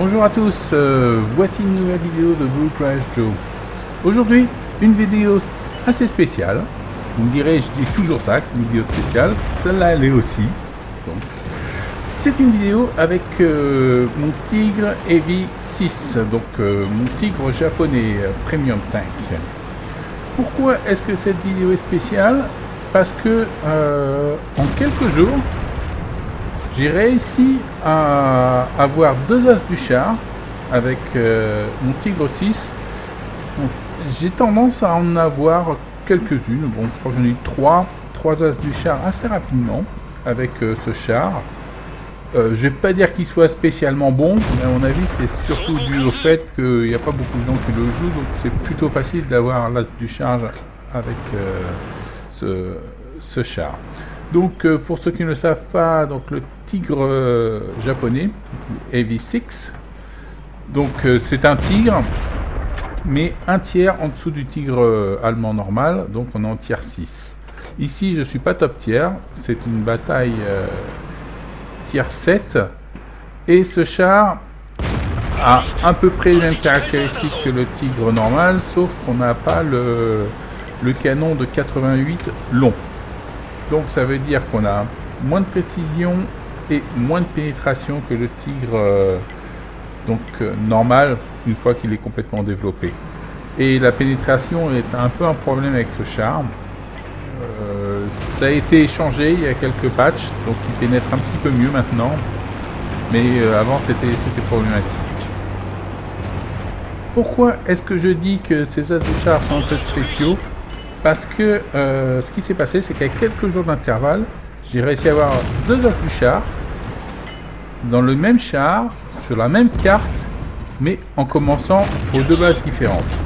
Bonjour à tous, voici une nouvelle vidéo de Blue Crash Joe. Aujourd'hui, une vidéo assez spéciale. Vous me direz, je dis toujours ça, que c'est une vidéo spéciale. Celle-là, elle est aussi. Donc, c'est une vidéo avec mon Tigre Heavy 6, donc mon Tigre japonais Premium Tank. Pourquoi est-ce que cette vidéo est spéciale? Parce que en quelques jours, j'ai réussi à avoir 2 as du char avec mon Tigre 6. Donc, j'ai tendance à en avoir quelques-unes. Bon, je crois que j'en ai eu 3 as du char assez rapidement avec ce char. Je vais pas dire qu'il soit spécialement bon, mais à mon avis c'est surtout dû au fait qu'il n'y a pas beaucoup de gens qui le jouent, donc c'est plutôt facile d'avoir l'as du charge avec ce char. Donc pour ceux qui ne le savent pas, donc le Tigre japonais, Heavy 6, donc c'est un Tigre, mais un tiers en dessous du Tigre allemand normal, donc on est en tier 6. Ici je suis pas top tier, c'est une bataille tier 7, et ce char a à peu près les mêmes caractéristiques que le Tigre normal, sauf qu'on n'a pas le canon de 88 long. Donc ça veut dire qu'on a moins de précision et moins de pénétration que le Tigre normal une fois qu'il est complètement développé. Et la pénétration est un peu un problème avec ce char. Ça a été changé, il y a quelques patchs, donc il pénètre un petit peu mieux maintenant, mais avant c'était problématique. Pourquoi est-ce que je dis que ces as du char sont un peu spéciaux? Parce que ce qui s'est passé, c'est qu'avec quelques jours d'intervalle, j'ai réussi à avoir 2 as du char dans le même char, sur la même carte, mais en commençant aux 2 bases différentes.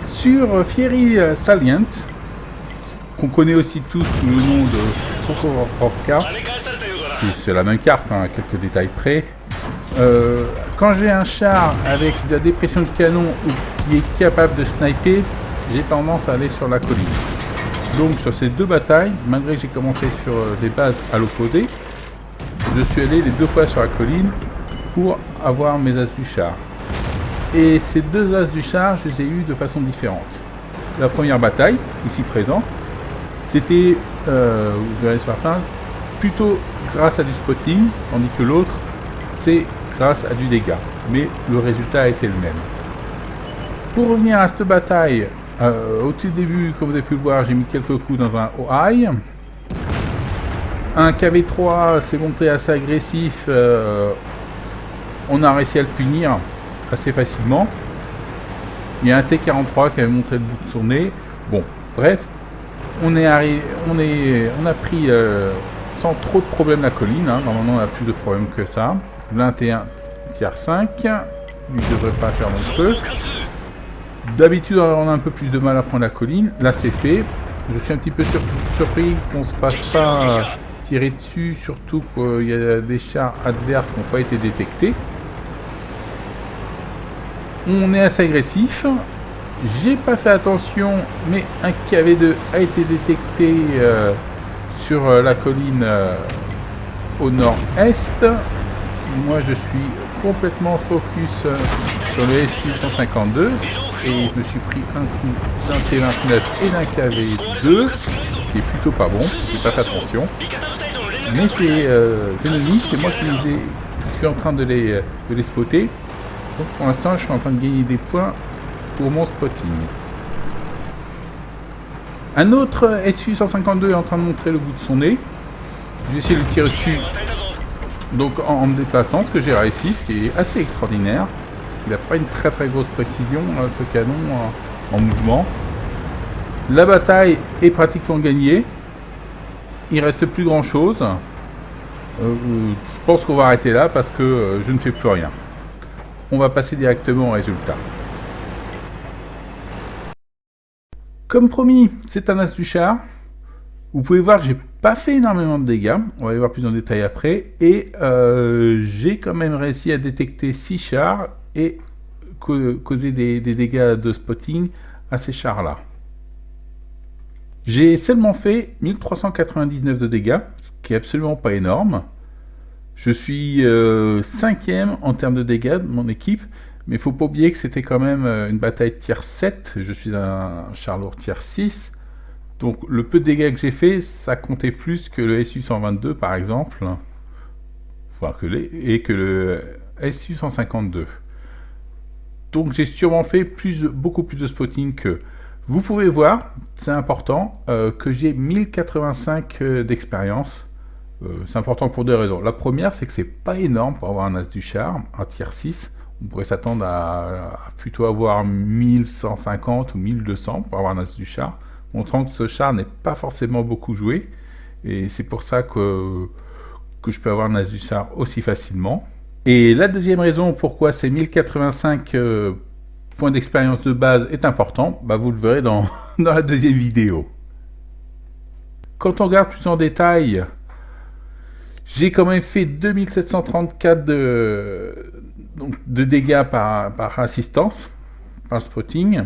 Sur Fiery Salient, qu'on connaît aussi tous sous le nom de Prokhorovka, c'est la même carte, hein, à quelques détails près. Quand j'ai un char avec de la dépression de canon ou qui est capable de sniper, j'ai tendance à aller sur la colline. Donc sur ces 2 batailles, malgré que j'ai commencé sur des bases à l'opposé, je suis allé les 2 fois sur la colline pour avoir mes as du char. Et ces 2 as du char, je les ai eu de façon différente. La première bataille, ici présent, c'était, vous verrez sur la fin, plutôt grâce à du spotting, tandis que l'autre, c'est grâce à du dégât. Mais le résultat a été le même. Pour revenir à cette bataille, au tout début, comme vous avez pu le voir, j'ai mis quelques coups dans un OI. Un KV3 s'est montré assez agressif, on a réussi à le punir assez facilement. Il y a un T43 qui avait montré le bout de son nez. Bon, bref, on a pris sans trop de problèmes la colline, hein. Normalement on a plus de problèmes que ça. 21 tier 5, il ne devrait pas faire long feu. D'habitude on a un peu plus de mal à prendre la colline, là c'est fait. Je suis un petit peu surpris qu'on ne se fasse pas tirer dessus, surtout qu'il y a des chars adverses qui n'ont pas été détectés. On est assez agressif. J'ai pas fait attention, mais un KV2 a été détecté sur la colline au nord-est. Moi je suis complètement focus sur le SU-152 et je me suis pris un coup d'un T29 et d'un KV2, ce qui est plutôt pas bon, j'ai pas fait attention. Mais ces ennemis, c'est moi qui suis en train de les spotter. Donc pour l'instant je suis en train de gagner des points pour mon spotting. Un autre SU-152 est en train de montrer le bout de son nez. Je vais essayer de le tirer dessus donc en me déplaçant, ce que j'ai réussi, ce qui est assez extraordinaire. Parce qu'il n'a pas une très grosse précision, ce canon en mouvement. La bataille est pratiquement gagnée. Il reste plus grand chose. Je pense qu'on va arrêter là parce que je ne fais plus rien. On va passer directement au résultat. Comme promis, c'est un as du char. Vous pouvez voir que j'ai pas fait énormément de dégâts. On va y voir plus en détail après. Et j'ai quand même réussi à détecter 6 chars et causer des dégâts de spotting à ces chars-là. J'ai seulement fait 1399 de dégâts, ce qui est absolument pas énorme. Je suis 5e en termes de dégâts de mon équipe, mais il faut pas oublier que c'était quand même une bataille tier 7, je suis un char lourd tier 6, donc le peu de dégâts que j'ai fait, ça comptait plus que le SU-122 par exemple, enfin et que le SU-152. Donc j'ai sûrement fait beaucoup plus de spotting que... Vous pouvez voir, c'est important, que j'ai 1085 d'expérience. C'est important pour deux raisons. La première, c'est que c'est pas énorme pour avoir un as du char, un tier 6. On pourrait s'attendre à plutôt avoir 1150 ou 1200 pour avoir un as du char, montrant que ce char n'est pas forcément beaucoup joué. Et c'est pour ça que je peux avoir un as du char aussi facilement. Et la deuxième raison pourquoi ces 1085 points d'expérience de base est important, bah vous le verrez dans la deuxième vidéo. Quand on regarde plus en détail, j'ai quand même fait 2734 de dégâts par assistance, par spotting.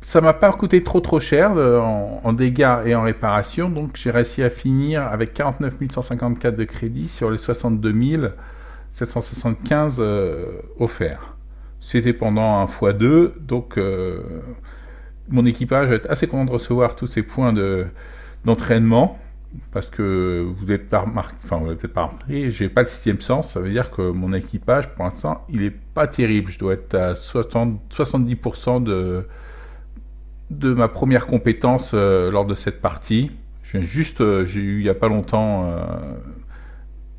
Ça m'a pas coûté trop cher en dégâts et en réparation, donc j'ai réussi à finir avec 49 154 de crédit sur les 62 775 offerts. C'était pendant un x2, donc mon équipage va être assez content de recevoir tous ces points d'entraînement, parce que vous n'êtes pas remarqué, enfin vous n'avez peut-être pas remarqué, j'ai pas le 6e sens, ça veut dire que mon équipage pour l'instant il est pas terrible, je dois être à 70% de ma première compétence lors de cette partie. J'ai eu il n'y a pas longtemps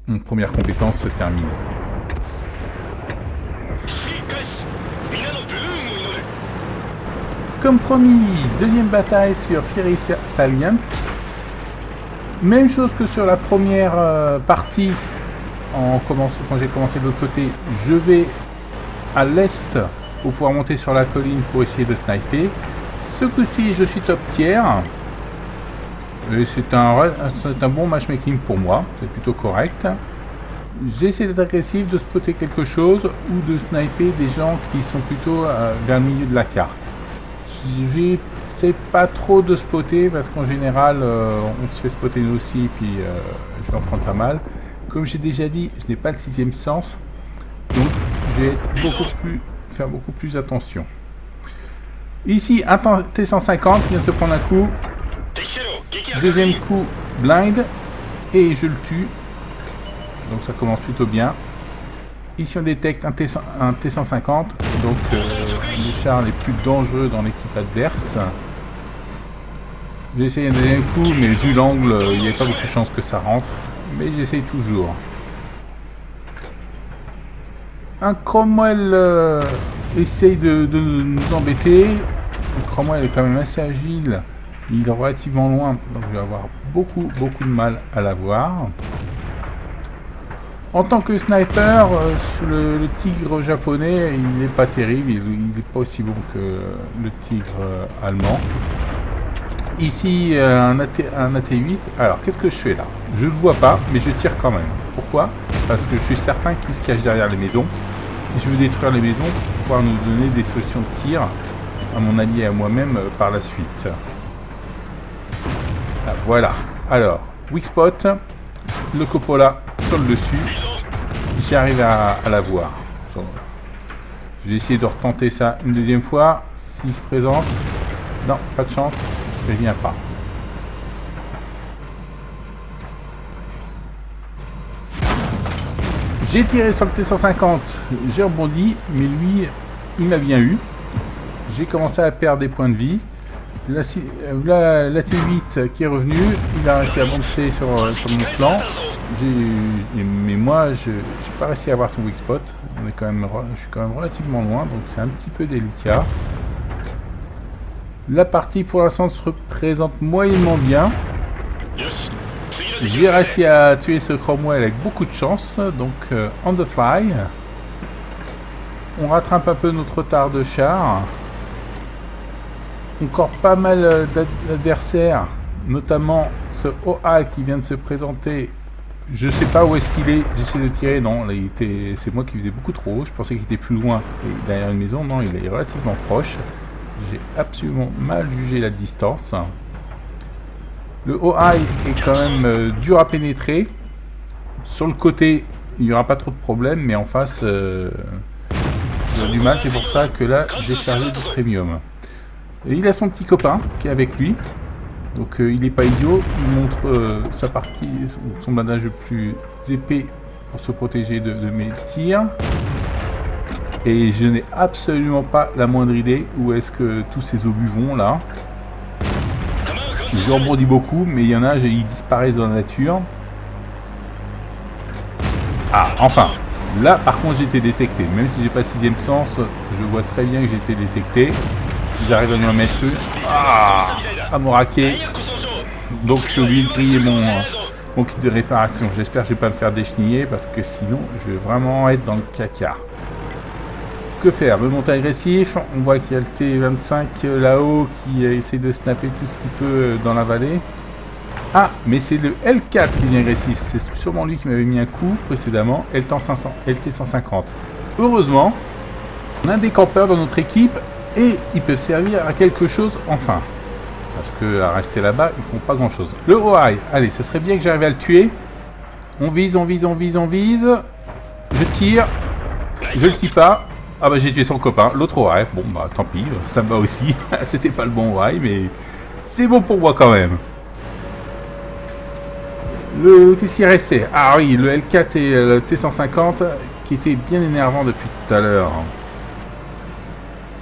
une première compétence terminée. Comme promis, deuxième bataille sur Fiery Salient. Même chose que sur la première partie, quand j'ai commencé de l'autre côté, je vais à l'est pour pouvoir monter sur la colline pour essayer de sniper. Ce coup-ci, je suis top tier. Et c'est un bon matchmaking pour moi, c'est plutôt correct. J'essaie d'être agressif, de spotter quelque chose ou de sniper des gens qui sont plutôt vers le milieu de la carte. J'essaie pas trop de spotter parce qu'en général, on se fait spotter nous aussi, et puis je vais en prendre pas mal. Comme j'ai déjà dit, je n'ai pas le 6e sens, donc je vais faire beaucoup plus attention. Ici, un T150 vient de se prendre un coup. Deuxième coup, blind. Et je le tue. Donc ça commence plutôt bien. Ici, on détecte un T150. Donc les chars les plus dangereux dans l'équipe adverse. J'ai essayé un deuxième coup, mais vu l'angle, il n'y avait pas beaucoup de chance que ça rentre. Mais j'essaye toujours. Un Cromwell essaye de nous embêter. Le Cromwell est quand même assez agile, il est relativement loin, donc je vais avoir beaucoup de mal à l'avoir. En tant que sniper, le tigre japonais, il n'est pas terrible, il n'est pas aussi bon que le tigre allemand. Ici, un AT8, alors qu'est-ce que je fais là? Je ne le vois pas, mais je tire quand même. Pourquoi? Parce que je suis certain qu'il se cache derrière les maisons. Et je veux détruire les maisons pour pouvoir nous donner des solutions de tir à mon allié et à moi-même par la suite. Ah, voilà. Alors, weak spot, le Coppola sur le dessus. J'arrive à l'avoir. Je vais essayer de retenter ça une deuxième fois. S'il se présente. Non, pas de chance. Il ne vient pas. J'ai tiré sur le T150, j'ai rebondi, mais lui, il m'a bien eu. J'ai commencé à perdre des points de vie. La T8 qui est revenu, il a réussi à bouncer sur mon flanc. Mais moi, je n'ai pas réussi à avoir son weak spot. Je suis quand même relativement loin, donc c'est un petit peu délicat. La partie pour l'instant se représente moyennement bien. J'ai réussi à tuer ce Cromwell avec beaucoup de chance, donc on the fly. On rattrape un peu notre retard de char. Encore pas mal d'adversaires, notamment ce OA qui vient de se présenter. Je sais pas où est-ce qu'il est, j'essaie de tirer, non, c'est moi qui faisais beaucoup trop haut, je pensais qu'il était plus loin et derrière une maison, non, il est relativement proche. J'ai absolument mal jugé la distance. Le OI est quand même dur à pénétrer. Sur le côté, il n'y aura pas trop de problème, mais en face, j'ai du mal. C'est pour ça que là, j'ai chargé du premium. Et il a son petit copain qui est avec lui. Donc il n'est pas idiot. Il montre sa partie, son blindage le plus épais pour se protéger de mes tirs. Et je n'ai absolument pas la moindre idée où est-ce que tous ces obus vont là. Je rebondis beaucoup, mais il y en a, ils disparaissent dans la nature. Ah, enfin, là par contre j'ai été détecté. Même si j'ai pas 6ème sens, je vois très bien que j'ai été détecté. Si j'arrive à me mettre à me raquer. Donc j'ai oublié de griller mon kit de réparation. J'espère que je vais pas me faire décheniller parce que sinon je vais vraiment être dans le caca. Que faire? Me monter agressif. On voit qu'il y a le T25 là-haut qui essaie de snapper tout ce qu'il peut dans la vallée. Ah, mais c'est le L4 qui devient agressif. C'est sûrement lui qui m'avait mis un coup précédemment. LT150. Heureusement, on a des campeurs dans notre équipe et ils peuvent servir à quelque chose enfin. Parce que à rester là-bas, ils font pas grand-chose. Le OI, allez, ce serait bien que j'arrive à le tuer. On vise. Je tire. Je le tue pas. Ah bah j'ai tué son copain, l'autre OI. Bon bah tant pis, ça me va aussi. C'était pas le bon OI, mais c'est bon pour moi quand même. Qu'est-ce qui restait? Ah oui, le L4 et le T150 qui étaient bien énervants depuis tout à l'heure.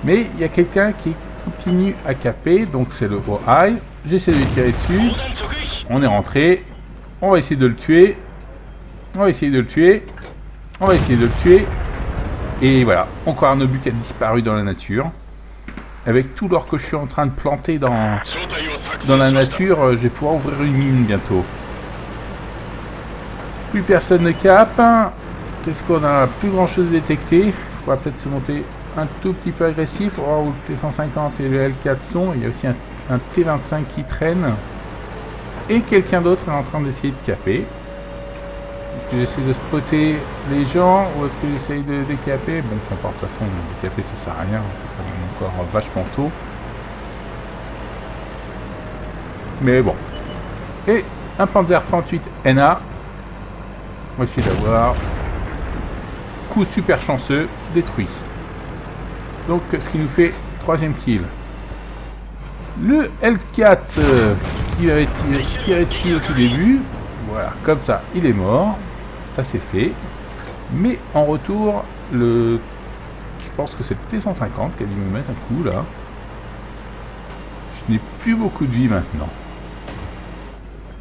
Mais il y a quelqu'un qui continue à caper, donc c'est le OI. J'essaie de lui tirer dessus. On est rentré. On va essayer de le tuer. Et voilà, encore un obus qui a disparu dans la nature. Avec tout l'or que je suis en train de planter dans la nature, je vais pouvoir ouvrir une mine bientôt. Plus personne ne capte. Qu'est-ce qu'on a? Plus grand chose détecté. Il faudra peut-être se monter un tout petit peu agressif pour voir où le T150 et le L4 sont. Il y a aussi un T25 qui traîne. Et quelqu'un d'autre est en train d'essayer de caper. Est-ce que j'essaie de spotter les gens ou est-ce que j'essaie de décaper? Bon, peu importe, de toute façon, décaper ça sert à rien. C'est quand même encore vachement tôt. Mais bon. Et un Panzer 38 NA. On va essayer d'avoir coup super chanceux, détruit. Donc ce qui nous fait 3ème kill. Le L4 qui avait tiré dessus au tout début, voilà, comme ça il est mort, ça c'est fait. Mais en retour, je pense que c'est le T150 qui a dû me mettre un coup là. Je n'ai plus beaucoup de vie maintenant.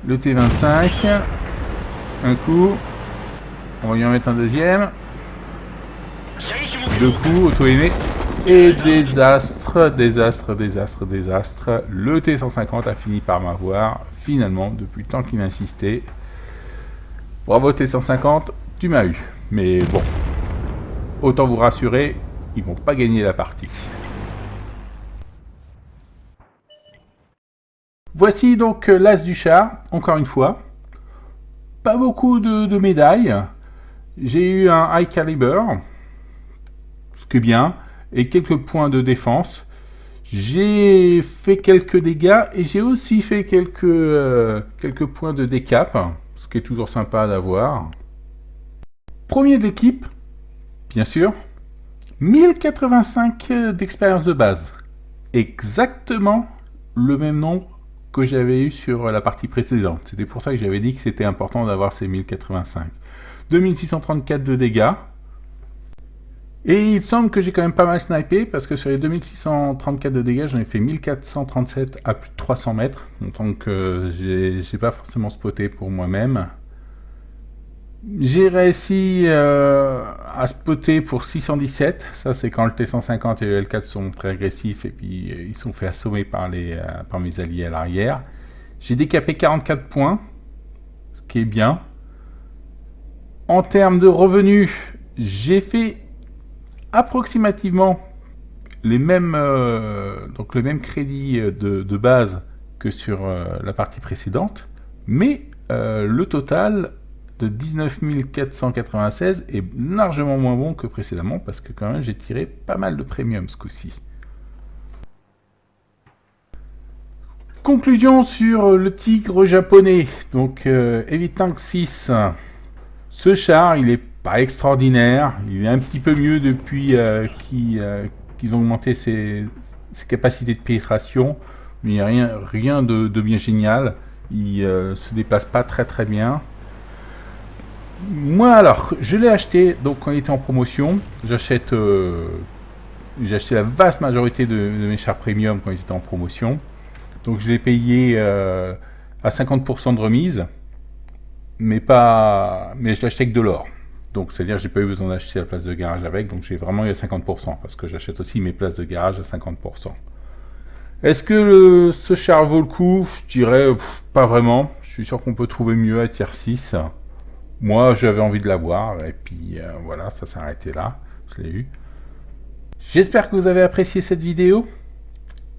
Le T25, un coup. On va lui en mettre un deuxième. 2 coups, auto-aimé. Et désastre. Le T150 a fini par m'avoir, finalement, depuis le temps qu'il insistait. Bravo T150, tu m'as eu. Mais bon, autant vous rassurer, ils vont pas gagner la partie. Voici donc l'as du char, encore une fois. Pas beaucoup de médailles. J'ai eu un high caliber, ce qui est bien, et quelques points de défense. J'ai fait quelques dégâts et j'ai aussi fait quelques points de décap, ce qui est toujours sympa d'avoir. Premier de l'équipe, bien sûr, 1085 d'expérience de base. Exactement le même nombre que j'avais eu sur la partie précédente. C'était pour ça que j'avais dit que c'était important d'avoir ces 1085. 2634 de dégâts. Et il semble que j'ai quand même pas mal snipé, parce que sur les 2634 de dégâts, j'en ai fait 1437 à plus de 300 mètres. Donc j'ai pas forcément spoté pour moi-même. J'ai réussi à spotter pour 617. Ça c'est quand le T150 et le L4 sont très agressifs et puis ils sont fait assommer par mes alliés à l'arrière. J'ai décapé 44 points, ce qui est bien. En termes de revenus, j'ai fait approximativement le même crédit de base que sur la partie précédente, mais le total de 19 496 est largement moins bon que précédemment, parce que quand même j'ai tiré pas mal de premium ce coup-ci. Conclusion sur le tigre japonais, donc Heavy Tank 6. Ce char, il est pas extraordinaire. Il est un petit peu mieux depuis qu'ils ont augmenté ses capacités de pénétration. Mais il n'y a rien de bien génial. Il se déplace pas très bien. Moi alors, je l'ai acheté donc quand il était en promotion. J'ai acheté la vaste majorité de mes chars premium quand ils étaient en promotion. Donc je l'ai payé à 50% de remise, mais je l'ai acheté avec de l'or. Donc c'est-à-dire que j'ai pas eu besoin d'acheter la place de garage avec, donc j'ai vraiment eu à 50% parce que j'achète aussi mes places de garage à 50%. Est-ce que ce char vaut le coup? Je dirais pas vraiment. Je suis sûr qu'on peut trouver mieux à tier 6. Moi, j'avais envie de l'avoir, et puis voilà, ça s'est arrêté là. Je l'ai eu. J'espère que vous avez apprécié cette vidéo,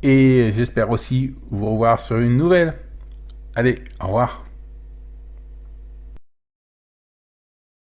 et j'espère aussi vous revoir sur une nouvelle. Allez, au revoir.